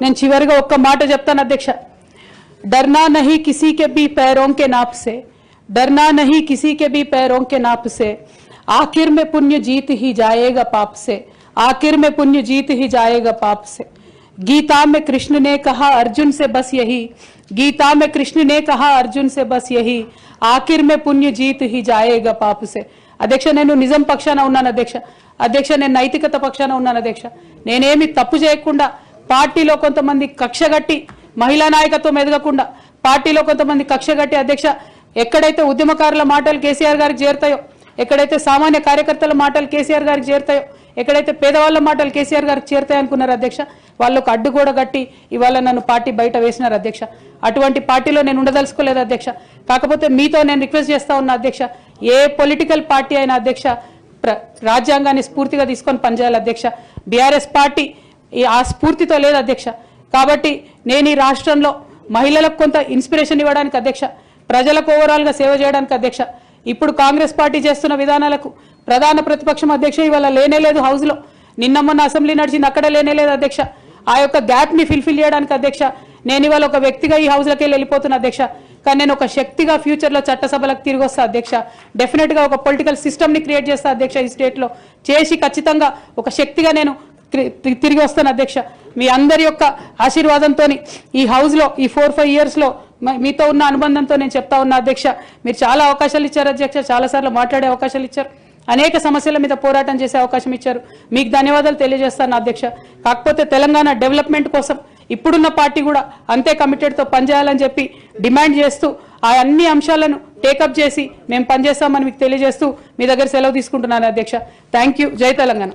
నేను చివరిగా ఒక్క మాట చెప్తాను అధ్యక్ష. डरना नहीं किसी के भी पैरों के नाप से, डरना नहीं किसी के भी पैरों के नाप से, आखिर में पुण्य जीत ही जाएगा पाप से, आखिर में पुण्य जीत ही जाएगा पाप से. गीता में कृष्ण ने कहा अर्जुन से बस यही, गीता में कृष्ण ने कहा अर्जुन से बस यही, आखिर में पुण्य जीत ही जाएगा पाप से. అధ్యక్ష నేను నిజం పక్షాన ఉన్నాను అధ్యక్ష. అధ్యక్ష నేను నైతికత పక్షాన ఉన్నాను అధ్యక్ష. నేనేమి తప్పు చేయకుండా పార్టీలో కొంతమంది కక్షగట్టి మహిళా నాయకత్వం ఎదగకుండా పార్టీలో కొంతమంది కక్షగట్టి అధ్యక్ష ఎక్కడైతే ఉద్యమకారుల మాటలు కేసీఆర్ గారికి చేరుతాయో, ఎక్కడైతే సామాన్య కార్యకర్తల మాటలు కేసీఆర్ గారికి చేరుతాయో, ఎక్కడైతే పేదవాళ్ళ మాటలు కేసీఆర్ గారికి చేరుతాయి అనుకున్నారు అధ్యక్ష, వాళ్ళకు అడ్డు కూడా గట్టి ఇవాళ నన్ను పార్టీ బయట వేసినారు అధ్యక్ష. అటువంటి పార్టీలో నేను ఉండదలుచుకోలేదు అధ్యక్ష. కాకపోతే మీతో నేను రిక్వెస్ట్ చేస్తా ఉన్నా అధ్యక్ష, ఏ పొలిటికల్ పార్టీ అయినా అధ్యక్ష రాజ్యాంగాన్ని స్ఫూర్తిగా తీసుకొని పనిచేయాలి అధ్యక్ష. బీఆర్ఎస్ పార్టీ ఆ స్ఫూర్తితో లేదు అధ్యక్ష. కాబట్టి నేను ఈ రాష్ట్రంలో మహిళలకు కొంత ఇన్స్పిరేషన్ ఇవ్వడానికి అధ్యక్ష, ప్రజలకు ఓవరాల్గా సేవ చేయడానికి అధ్యక్ష, ఇప్పుడు కాంగ్రెస్ పార్టీ చేస్తున్న విధానాలకు ప్రధాన ప్రతిపక్షం అధ్యక్ష ఇవాళ లేనేలేదు హౌస్లో, నిన్న మొన్న అసెంబ్లీ నడిచింది అక్కడ లేనేలేదు అధ్యక్ష. ఆ యొక్క గ్యాప్ని ఫిల్ఫిల్ చేయడానికి అధ్యక్ష నేను ఇవాళ ఒక వ్యక్తిగా ఈ హౌస్లోకి వెళ్ళిపోతున్నా అధ్యక్ష. కానీ నేను ఒక శక్తిగా ఫ్యూచర్లో చట్టసభలకు తిరిగి వస్తా అధ్యక్ష. డెఫినెట్గా ఒక పొలిటికల్ సిస్టమ్ని క్రియేట్ చేస్తా అధ్యక్ష ఈ స్టేట్లో, చేసి ఖచ్చితంగా ఒక శక్తిగా నేను తిరిగి వస్తాను అధ్యక్ష. మీ అందరి యొక్క ఆశీర్వాదంతో ఈ హౌస్లో ఈ 4-5 ఇయర్స్లో మీతో ఉన్న అనుబంధంతో నేను చెప్తా ఉన్నా అధ్యక్ష, మీరు చాలా అవకాశాలు ఇచ్చారు అధ్యక్ష, చాలాసార్లు మాట్లాడే అవకాశాలు ఇచ్చారు, అనేక సమస్యల మీద పోరాటం చేసే అవకాశం ఇచ్చారు, మీకు ధన్యవాదాలు తెలియజేస్తాను అధ్యక్ష. కాకపోతే తెలంగాణ డెవలప్మెంట్ కోసం ఇప్పుడున్న పార్టీ కూడా అంతే కమిటెడ్తో పనిచేయాలని చెప్పి డిమాండ్ చేస్తూ ఆ అన్ని అంశాలను టేకప్ చేసి మేము పనిచేస్తామని మీకు తెలియజేస్తూ మీ దగ్గర సెలవు తీసుకుంటున్నాను అధ్యక్ష. Thank you. జై తెలంగాణ.